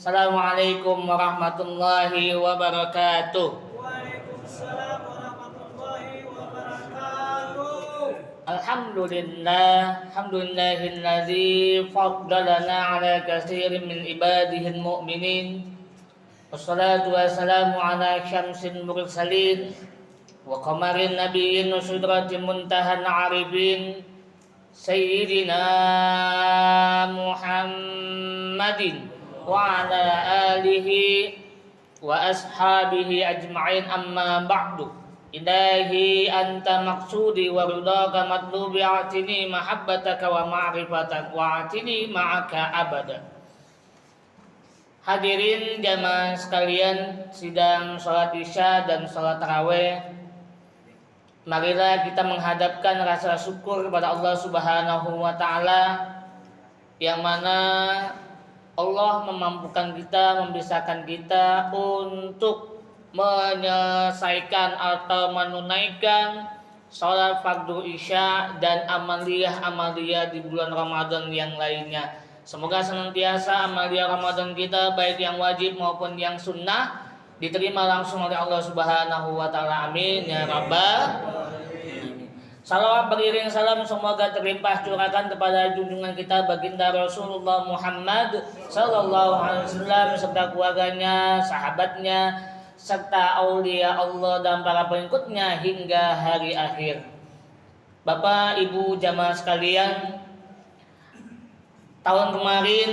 Assalamualaikum warahmatullahi wabarakatuh. Waalaikumsalam warahmatullahi wabarakatuh. Alhamdulillahillazi faddalana ala katsirin min ibadihil mu'minin. Wassalatu wassalamu ala syamsil mursalin wa qamarin nabiyyin wa sidratil muntahan arifin sayyidina Muhammadin wa ala alihi wa ashabihi ajma'in, amma ba'du. Ilahi anta maqsudi wa ridaka matlubi, atini mahabbataka wa ma'rifatak wa atini ma'aka abada. Hadirin jamaah sekalian, sidang sholat isya dan sholat tarawih, marilah kita menghadapkan rasa syukur kepada Allah Subhanahu wa Ta'ala, yang mana Allah memampukan kita, membisahkan kita untuk menyelesaikan atau menunaikan sholat fardu isya dan amaliyah-amaliyah di bulan Ramadan yang lainnya. Semoga senantiasa amaliyah Ramadan kita, baik yang wajib maupun yang sunnah, diterima langsung oleh Allah Subhanahu wa Ta'ala. Amin ya rabbal. Salawat beriring salam semoga terlimpah curahkan kepada junjungan kita baginda Rasulullah Muhammad sallallahu alaihi wasallam serta keluarganya, sahabatnya, serta aulia Allah dan para pengikutnya hingga hari akhir. Bapak, Ibu, jamaah sekalian, tahun kemarin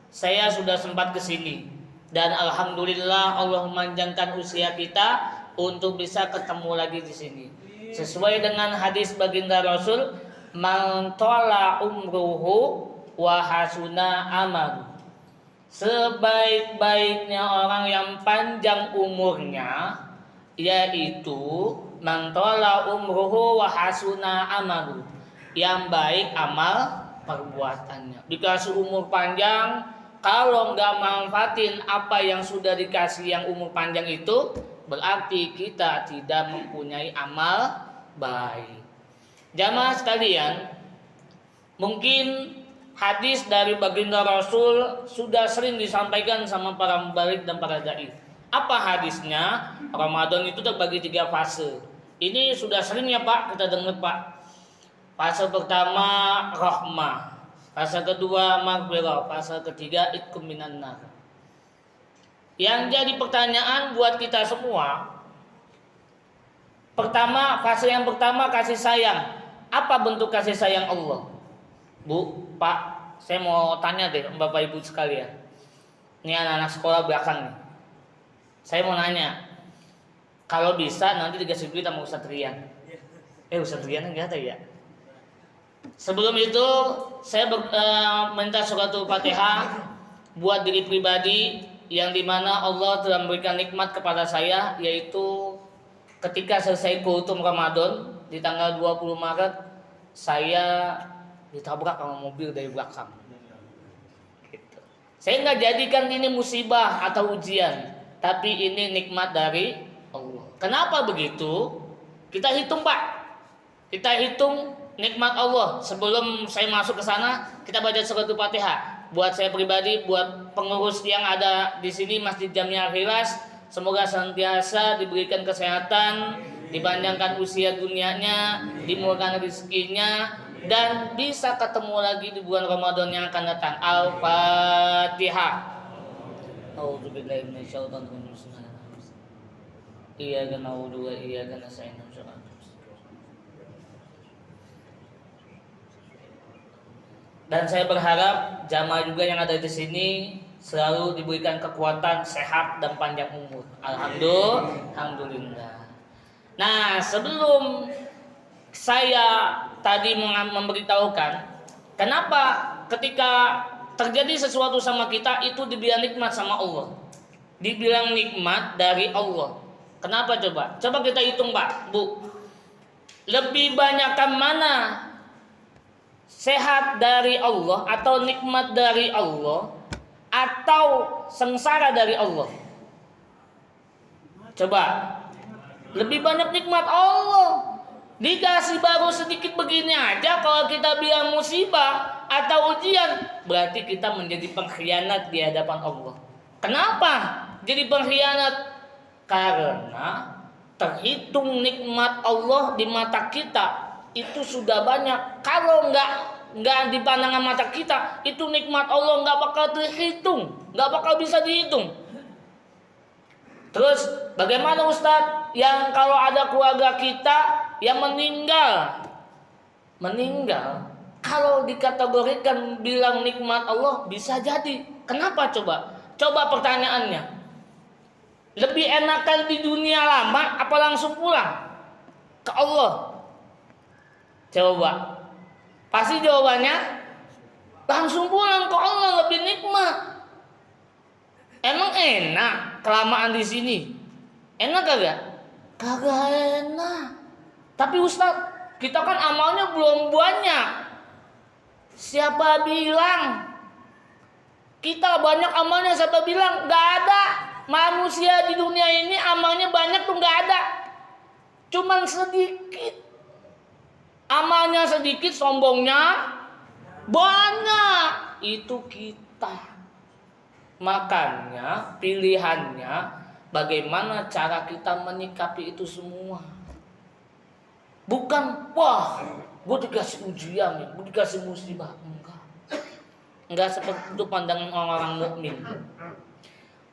saya sudah sempat ke sini dan alhamdulillah Allah memanjangkan usia kita untuk bisa ketemu lagi di sini. Sesuai dengan hadis baginda Rasul, man tala umruhu wa hasuna amalu. Sebaik-baiknya orang yang panjang umurnya, yaitu man tala umruhu wa hasuna amalu, yang baik amal perbuatannya. Dikasih umur panjang, kalau nggak manfaatin apa yang sudah dikasih yang umur panjang itu, berarti kita tidak mempunyai amal baik. Jamaah sekalian, mungkin hadis dari baginda Rasul sudah sering disampaikan sama para mubalik dan para dai. Apa hadisnya? Ramadan itu terbagi 3 fase. Ini sudah sering ya Pak kita dengar Pak. Fase pertama rahmah, fase kedua maghfirah, fase ketiga itqum minan nar. Yang jadi pertanyaan buat kita semua, pertama, fase yang pertama kasih sayang. Apa bentuk kasih sayang Allah? Bu, Pak, saya mau tanya deh Bapak Ibu sekalian. Ini anak-anak sekolah belakang nih. Saya mau nanya, kalau bisa nanti dikasih duit sama Ustadz Rian. Ustadz Rian enggak ada ya? Sebelum itu saya minta suratul Fatihah buat diri pribadi, yang dimana Allah telah memberikan nikmat kepada saya, yaitu ketika selesai kultum Ramadan di tanggal 20 Maret saya ditabrak sama mobil dari belakang gitu. Saya nggak jadikan ini musibah atau ujian, tapi ini nikmat dari Allah. Kenapa begitu? Kita hitung Pak, kita hitung nikmat Allah. Sebelum saya masuk ke sana, kita baca suratul Fatihah. Buat saya pribadi, buat pengurus yang ada di sini Masjid Jamiah Al-Khilas, semoga senantiasa diberikan kesehatan, dipanjangkan usia dunianya, dimurahkan rezekinya, dan bisa ketemu lagi di bulan Ramadan yang akan datang. Al-Fatihah. A'udzubillahi minasyaitonir rajim. Iyyaka na'budu wa iyyaka nasta'in. Dan saya berharap jamaah juga yang ada di sini selalu diberikan kekuatan, sehat dan panjang umur. Alhamdulillah. Nah, sebelum saya tadi memberitahukan kenapa ketika terjadi sesuatu sama kita itu dibilang nikmat sama Allah, dibilang nikmat dari Allah. Kenapa coba? Coba kita hitung Pak, Bu. Lebih banyakkan mana sehat dari Allah atau nikmat dari Allah atau sengsara dari Allah? Coba. Lebih banyak nikmat Allah. Dikasih baru sedikit begini aja, kalau kita bilang musibah atau ujian, berarti kita menjadi pengkhianat di hadapan Allah. Kenapa jadi pengkhianat? Karena terhitung nikmat Allah di mata kita itu sudah banyak. Kalau nggak di pandangan mata kita, itu nikmat Allah nggak bakal terhitung, nggak bakal bisa dihitung. Terus bagaimana Ustadz yang kalau ada keluarga kita yang meninggal, kalau dikategorikan bilang nikmat Allah bisa jadi. Kenapa coba? Coba pertanyaannya. Lebih enakan di dunia lama apa langsung pulang ke Allah? Coba. Pasti jawabannya langsung pulang ke Allah, lebih nikmat. Emang enak kelamaan di sini? Enak kagak? Kagak enak. Tapi Ustadz, kita kan amalnya belum banyak. Siapa bilang kita banyak amalnya? Siapa bilang? Gak ada manusia di dunia ini amalnya banyak tuh, gak ada. Cuman sedikit. Amalnya sedikit, sombongnya banyak. Itu kita. Makanya pilihannya bagaimana cara kita menyikapi itu semua. Bukan, wah, gue dikasih ujian, gue dikasih musibah. Enggak seperti itu pandangan orang-orang mukmin.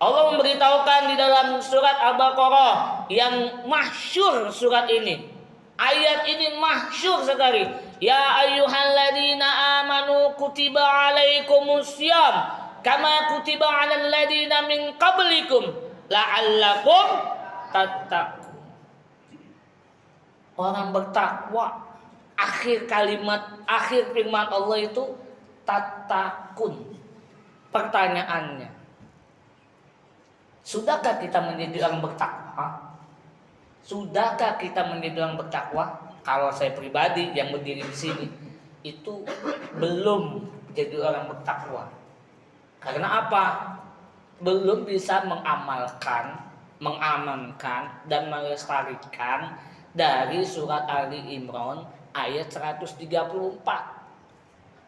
Allah memberitahukan di dalam surat Al-Baqarah yang masyhur surat ini. Ayat ini masyhur sekali. Ya ayyuhalladzina amanu kutiba alaikumussyam kama kutiba 'alal ladzina min qablikum la'allakum tattaqun. Orang bertakwa, akhir firman Allah itu tattaqun. Pertanyaannya, sudahkah kita menjadi orang bertakwa? Sudahkah kita menjadi orang bertakwa? Kalau saya pribadi yang berdiri di sini itu belum jadi orang bertakwa. Karena apa? Belum bisa mengamankan dan melestarikan dari surat Ali Imran ayat 134.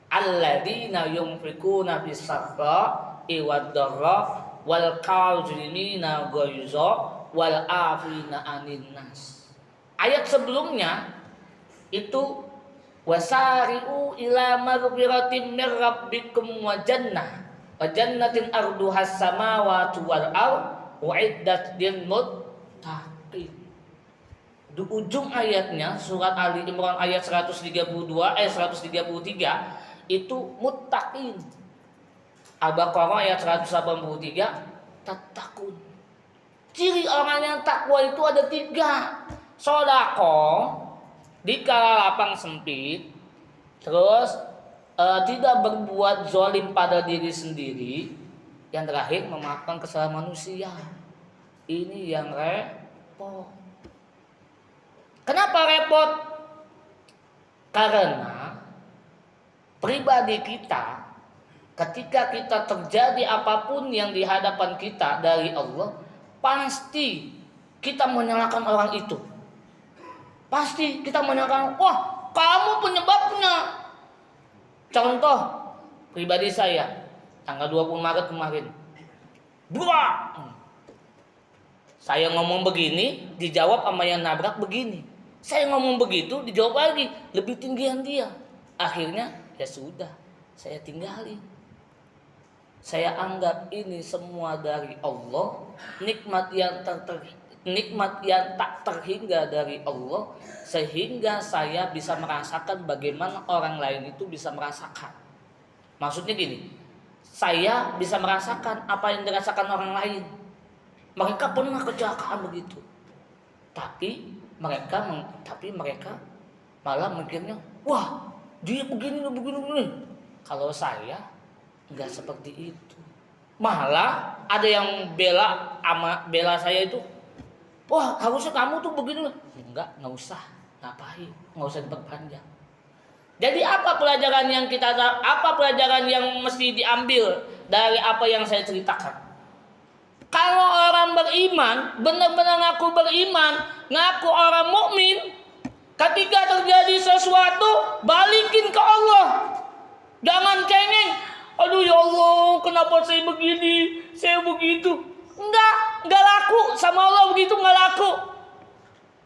Alladzina yunfikuna fis-sarra'i wad-dharra wal kazimina ghaiza wal afina 'anil nas. Ayat sebelumnya itu wasari'u ila maghfiratin mir rabbikum wa jannatin arduhas samawati wal ardh uiddat lil muttaqin. Di ujung ayatnya surat Ali Imran ayat 133 itu muttaqin. Al-Baqarah ayat 183 tattaqun. Ciri orang yang takwa itu ada 3. Sedekah di kala lapang sempit, terus tidak berbuat zalim pada diri sendiri, yang terakhir memaafkan kesalahan manusia. Ini yang repot. Kenapa repot? Karena pribadi kita, ketika kita terjadi apapun yang di hadapan kita dari Allah, pasti kita menyalahkan orang itu. Pasti kita menyalahkan, wah kamu penyebabnya. Contoh pribadi saya, tanggal 20 Maret kemarin. Buah! Saya ngomong begini, dijawab sama yang nabrak begini. Saya ngomong begitu, dijawab lagi, lebih tinggian dia. Akhirnya, ya sudah, saya tinggalin. Saya anggap ini semua dari Allah, nikmat yang tak terhingga dari Allah, sehingga saya bisa merasakan bagaimana orang lain itu bisa merasakan. Maksudnya gini, saya bisa merasakan apa yang dirasakan orang lain. Mereka pernah kecelakaan begitu, tapi mereka malah mikirnya, wah dia begini. Kalau saya nggak seperti itu, malah ada yang bela saya itu, wah harusnya kamu tuh begini. Nggak usah, ngapain, nggak usah diperpanjang. Jadi apa pelajaran yang mesti diambil dari apa yang saya ceritakan? Kalau orang beriman, benar-benar ngaku beriman, ngaku orang mukmin, Ketika terjadi sesuatu, balikin ke Allah. Jangan cengeng. Aduh ya Allah, kenapa saya begini, saya begitu. Enggak laku. Sama Allah begitu enggak laku.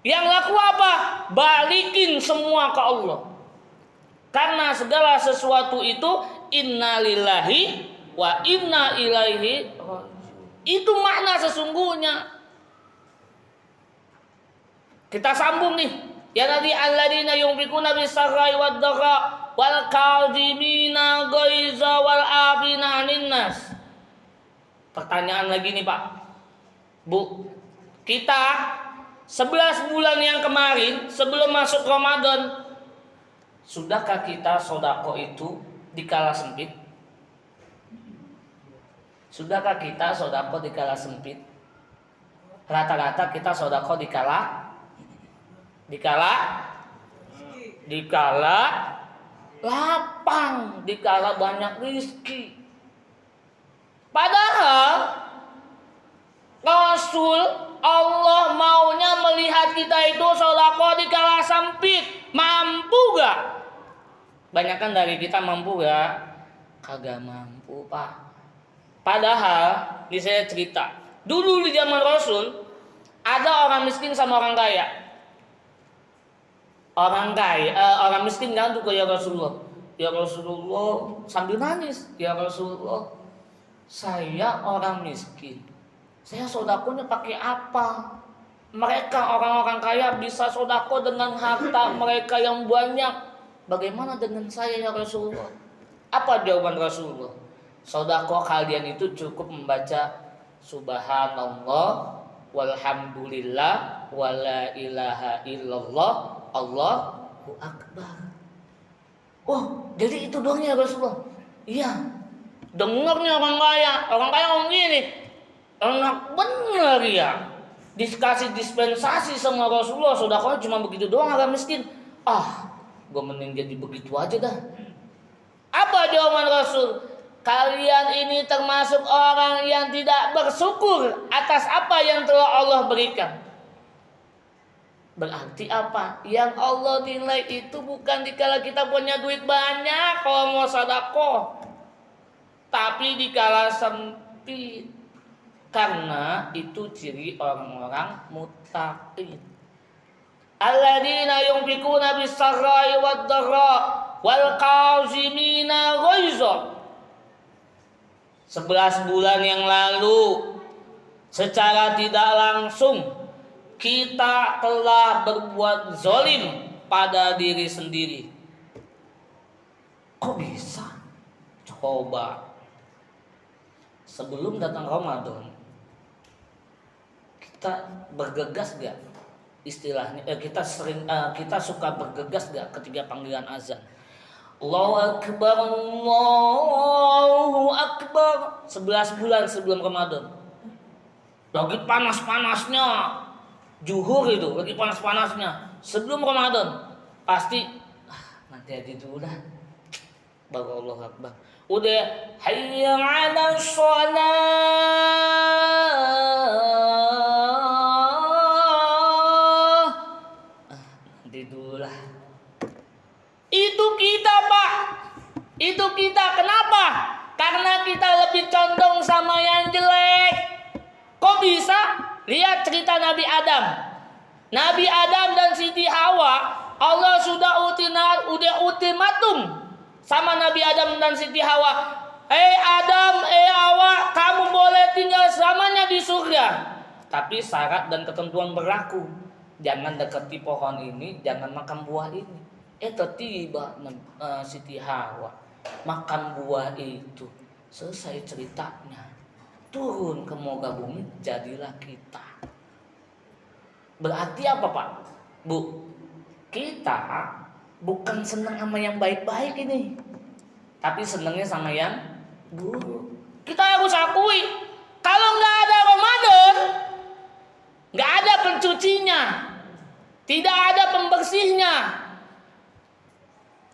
Yang laku apa? Balikin semua ke Allah. Karena segala sesuatu itu innalillahi wa inna ilaihi raji'un. Itu makna sesungguhnya. Kita sambung nih. Ya tadi alladzina yunfikuna bis-sarra'i wad-dharra wal kadhimina ghaiza wal 'afina 'anil nas. Pertanyaan lagi nih Pak. Bu, kita 11 bulan yang kemarin sebelum masuk Ramadan, sudahkah kita sedekah itu di kala sempit? Sudahkah kita sedekah di kala sempit? Rata-rata kita sedekah di kala lapang, di kala banyak rezeki. Padahal Rasul Allah maunya melihat kita itu sedekah di kala sempit. Mampu gak? Banyakan dari kita mampu gak? Kagak mampu Pak. Padahal ini saya cerita, dulu di zaman Rasul ada orang miskin sama orang kaya. Orang miskin ngadu ke ya Rasulullah. Ya Rasulullah, sambil nangis. Ya Rasulullah, saya orang miskin. Saya sedekahnya pakai apa? Mereka orang-orang kaya bisa sedekah dengan harta mereka yang banyak. Bagaimana dengan saya ya Rasulullah? Apa jawaban Rasulullah? Sedekah kalian itu cukup membaca subhanallah walhamdulillah wala ilaha illallah Allahu akbar. Oh, jadi itu doang ya Rasulullah? Iya. Dengarnya orang kaya ngomong gini, enak bener ya. Dikasih dispensasi sama Rasulullah, sedekahnya cuma begitu doang orang miskin. Gue mending jadi begitu aja dah. Apa jawaban Rasul? Kalian ini termasuk orang yang tidak bersyukur atas apa yang telah Allah berikan. Berarti apa? Yang Allah nilai itu bukan dikala kita punya duit banyak kalau mau sedekah, tapi dikala sempit. Karena itu ciri orang-orang muttaqin. Alladzina yunfikuna bis-sarra'i wad-dharra wal kazimina ghaiza. 11 bulan yang lalu secara tidak langsung kita telah berbuat zalim pada diri sendiri. Kok bisa? Coba. Sebelum datang Ramadan, kita bergegas gak? Istilahnya kita suka bergegas gak ketika panggilan azan? Allahu Akbar, Allahu Akbar. 11 bulan sebelum Ramadan, lagi panas-panasnya zuhur itu, lagi panas-panasnya sebelum Ramadan, pasti nanti aja dulu dah, baru Allahu Akbar. Udah hayya 'ala shalah, nanti dulu lah. Itu kita Pak, itu kita. Kenapa? Karena kita lebih condong sama yang jelek. Kok bisa? Lihat cerita Nabi Adam. Nabi Adam dan Siti Hawa, Allah sudah ultimatum sama Nabi Adam dan Siti Hawa. Adam, Hawa, kamu boleh tinggal selamanya di surga. Tapi syarat dan ketentuan berlaku. Jangan dekati pohon ini, jangan makan buah ini. Tiba Siti Hawa makan buah itu. Selesai ceritanya, turun ke muka bumi, jadilah kita. Berarti apa Pak? Bu, kita bukan senang sama yang baik-baik ini, tapi senangnya sama yang buruk. Kita harus akui, kalau nggak ada Ramadan, nggak ada pencucinya, tidak ada pembersihnya.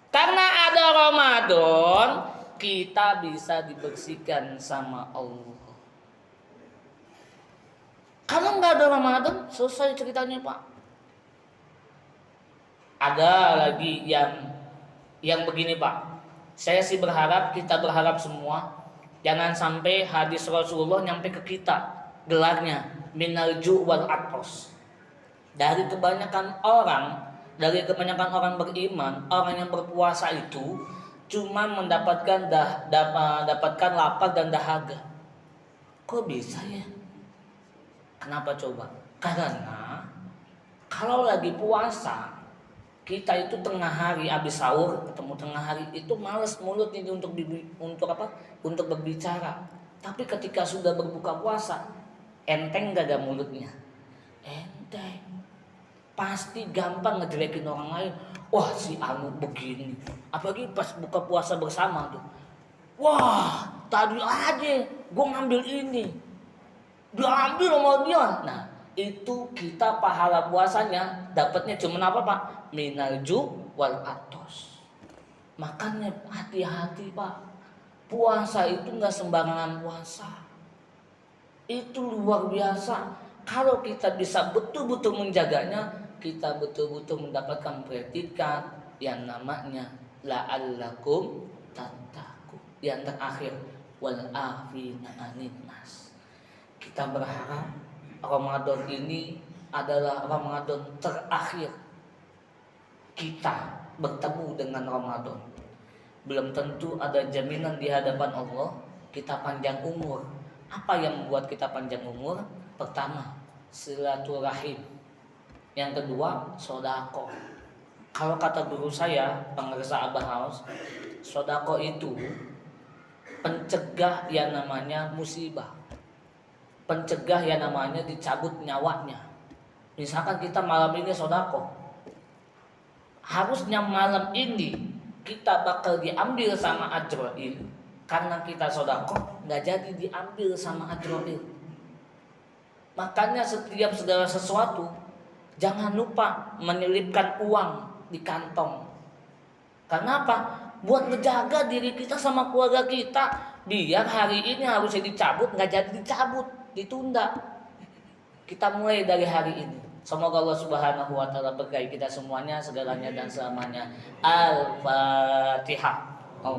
Karena ada Ramadan, kita bisa dibersihkan sama Allah. Kalau nggak ada Ramadan, selesai ceritanya Pak. Ada lagi yang begini Pak. Saya sih berharap, kita berharap semua jangan sampai hadis Rasulullah nyampe ke kita gelarnya minal ju' wal atos. Dari kebanyakan orang beriman, orang yang berpuasa itu cuma dapatkan lapar dan dahaga. Kok bisa ya? Kenapa coba? Karena kalau lagi puasa, kita itu tengah hari habis sahur, ketemu tengah hari itu males mulut ini untuk apa? Untuk berbicara. Tapi ketika sudah berbuka puasa, enteng gak ada mulutnya? Enteng. Pasti gampang ngejelekin orang lain. Wah, si Anu begini. Apalagi pas buka puasa bersama tuh. Wah, tadi aja gue ngambil ini. Diambil sama dia. Nah, itu kita pahala puasanya dapatnya cuma apa Pak? Minal ju' wal atos. Makanya hati-hati Pak. Puasa itu nggak sembarangan puasa. Itu luar biasa. Kalau kita bisa betul-betul menjaganya, kita betul-betul mendapatkan predikat yang namanya la'allakum tattaqun. Yang terakhir wal afina anin nas. Kita berharap Ramadan ini adalah Ramadan terakhir kita bertemu dengan Ramadan. Belum tentu ada jaminan di hadapan Allah kita panjang umur. Apa yang membuat kita panjang umur? Pertama, silaturahim. Yang kedua, sodako. Kalau kata guru saya, pengersa Abah Haus, sodako itu pencegah yang namanya musibah, pencegah yang namanya dicabut nyawanya. Misalkan kita malam ini sodako, harusnya malam ini kita bakal diambil sama Ajrail. Karena kita sodako, nggak jadi diambil sama Ajrail. Makanya setiap segala sesuatu jangan lupa menyelipkan uang di kantong. Karena apa? Buat menjaga diri kita sama keluarga kita, biar hari ini harusnya dicabut nggak jadi dicabut, ditunda. Kita mulai dari hari ini. Semoga Allah Subhanahu wa taala berkahi kita semuanya, segalanya dan selamanya. Al-Fatihah.